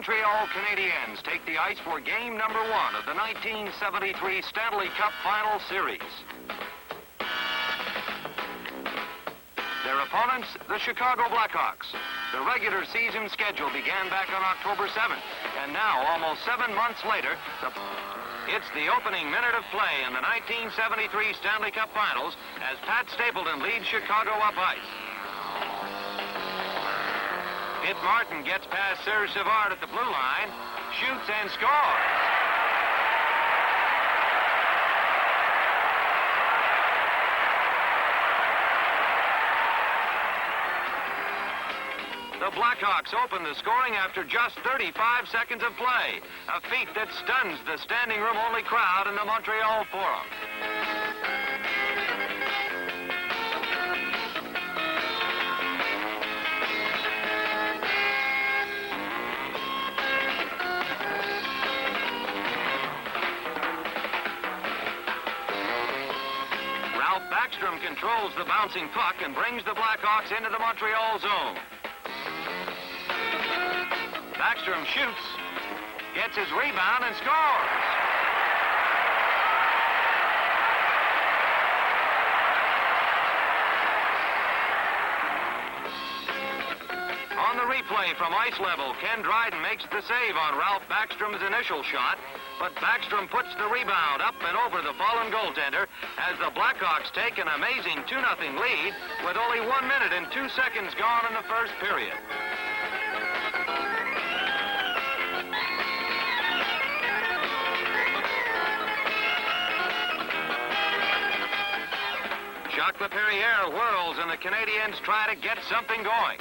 Montreal Canadiens take the ice for game number 1 of the 1973 Stanley Cup Final Series. Their opponents, the Chicago Blackhawks. The regular season schedule began back on October 7th, and now, almost 7 months later, it's the opening minute of play in the 1973 Stanley Cup Finals as Pat Stapleton leads Chicago up ice. Pitt Martin gets past Serge Savard at the blue line, shoots and scores. The Blackhawks open the scoring after just 35 seconds of play, a feat that stuns the standing room only crowd in the Montreal Forum. Backstrom controls the bouncing puck and brings the Blackhawks into the Montreal zone. Backstrom shoots, gets his rebound, and scores. On the replay from ice level, Ken Dryden makes the save on Ralph Backstrom's initial shot, but Backstrom puts the rebound up and over the fallen goaltender as the Blackhawks take an amazing 2-0 lead with only 1 minute and 2 seconds gone in the first period. Jacques Laperriere whirls and the Canadiens try to get something going.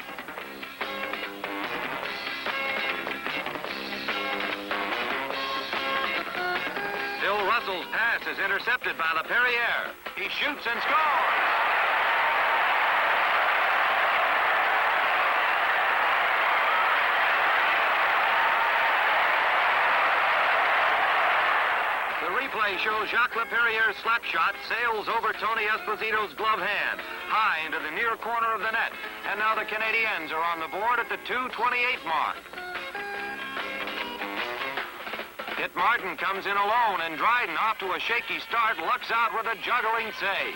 Russell's pass is intercepted by Laperriere. He shoots and scores. The replay shows Jacques Laperriere's slap shot sails over Tony Esposito's glove hand, high into the near corner of the net. And now the Canadiens are on the board at the 2:28 mark. Pitt Martin comes in alone, and Dryden, off to a shaky start, lucks out with a juggling save.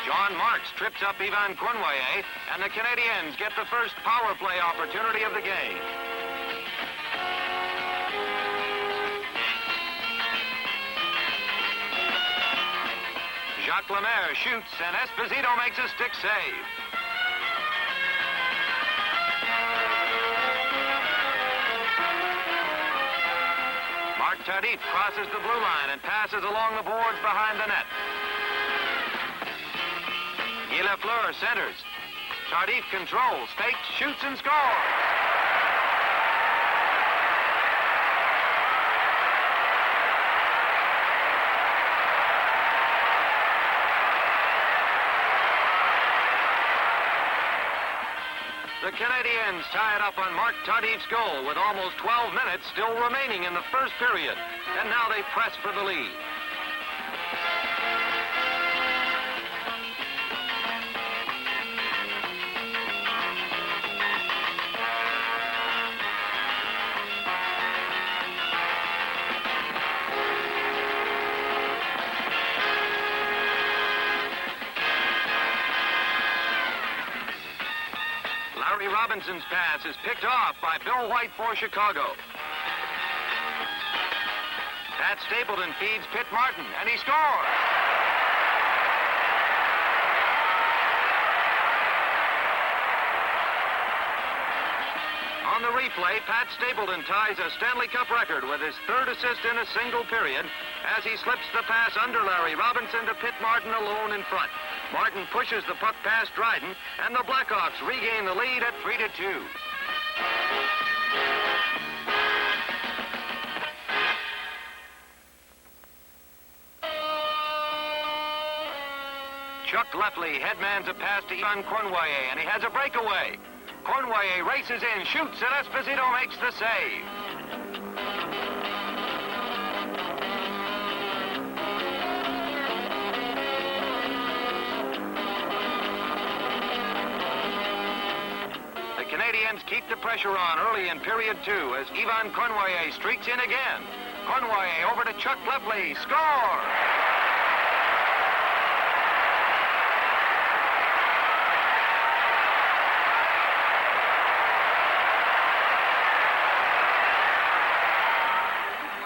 John Marks trips up Ivan Cournoyer, and the Canadiens get the first power play opportunity of the game. Jacques Lemaire shoots, and Esposito makes a stick save. Marc Tardif crosses the blue line and passes along the boards behind the net. Guy Lafleur centers. Tardif controls, fakes, shoots, and scores. The Canadiens tie it up on Marc Tardif's goal with almost 12 minutes still remaining in the first period. And now they press for the lead. Robinson's pass is picked off by Bill White for Chicago. Pat Stapleton feeds Pitt Martin, and he scores. On the replay, Pat Stapleton ties a Stanley Cup record with his 3rd assist in a single period as he slips the pass under Larry Robinson to Pitt Martin alone in front. Martin pushes the puck past Dryden, and the Blackhawks regain the lead at 3-2. Chuck Lefley headmans a pass to Ivan Cournoyer, and he has a breakaway. Cournoyer races in, shoots, and Esposito makes the save. Canadians keep the pressure on early in period 2 as Yvan Cournoyer streaks in again. Cournoyer over to Chuck Lefley. Score!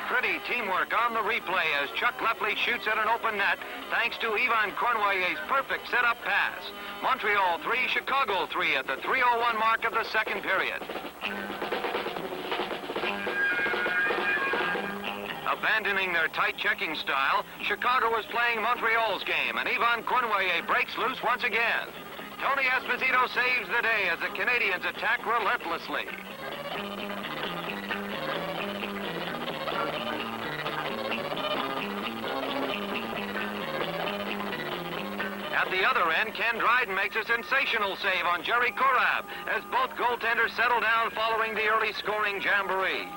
Pretty teamwork on the replay as Chuck Lefley shoots at an open net thanks to Yvan Cournoyer's perfect setup pass. Montreal 3, Chicago 3 at the 3:01 mark of the second period. Abandoning their tight checking style, Chicago was playing Montreal's game, and Yvan Cournoyer breaks loose once again. Tony Esposito saves the day as the Canadians attack relentlessly. At the other end, Ken Dryden makes a sensational save on Jerry Korab as both goaltenders settle down following the early scoring jamboree.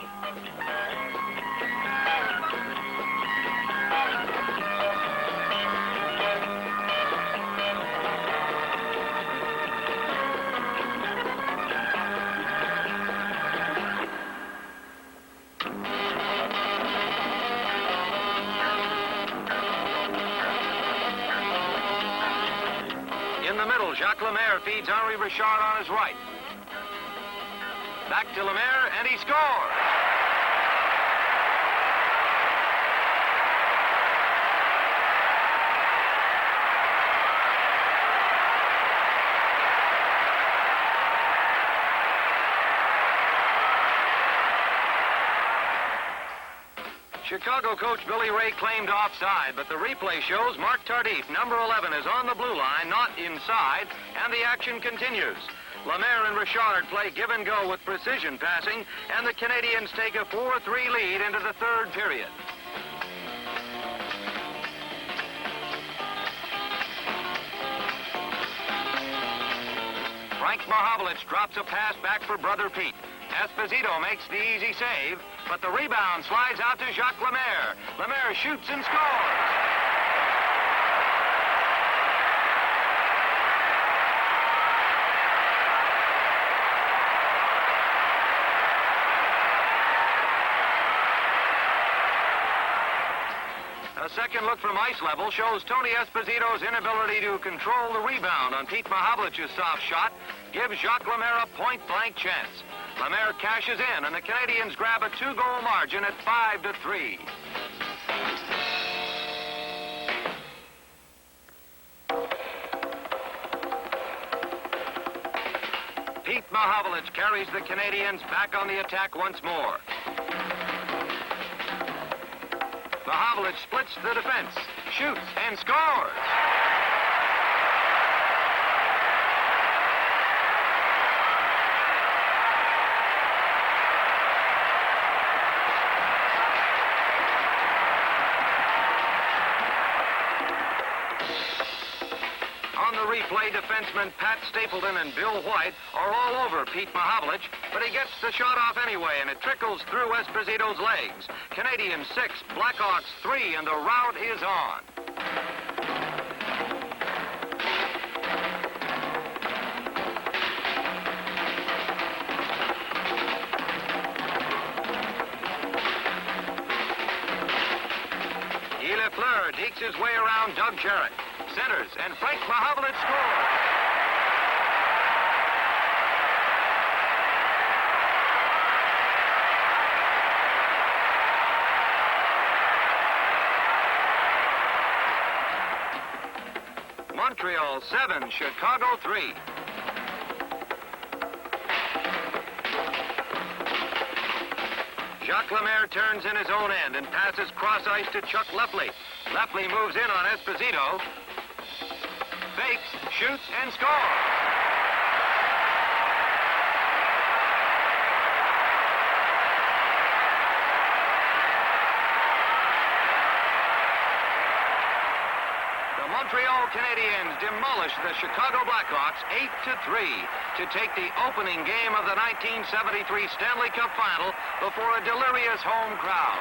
In the middle, Jacques Lemaire feeds Henri Richard on his right. Back to Lemaire, and he scores! Chicago coach Billy Ray claimed offside, but the replay shows Mark Tardif, number 11, is on the blue line, not inside, and the action continues. Lemaire and Richard play give and go with precision passing, and the Canadians take a 4-3 lead into the third period. Frank Mahovlich drops a pass back for brother Pete. Esposito makes the easy save, but the rebound slides out to Jacques Lemaire. Lemaire shoots and scores. A second look from ice level shows Tony Esposito's inability to control the rebound on Pete Mahovlich's soft shot gives Jacques Lemaire a point-blank chance. Lemaire cashes in, and the Canadians grab a 2-goal margin at 5-3. Pete Mahovlich carries the Canadians back on the attack once more. Mahovlich splits the defense, shoots, and scores. On the replay, defensemen Pat Stapleton and Bill White are all over Pete Mahovlich, but he gets the shot off anyway, and it trickles through Esposito's legs. Canadians 6, Blackhawks 3, and the rout is on. Guy Lafleur dekes his way around Doug Jarrett. Centers, and Frank Mahovlich scores. Montreal 7, Chicago 3. Jacques Lemaire turns in his own end and passes cross ice to Chuck Lefley. Lefley moves in on Esposito. Fakes, shoots, and scores. The Montreal Canadiens demolish the Chicago Blackhawks 8-3 to take the opening game of the 1973 Stanley Cup Final before a delirious home crowd.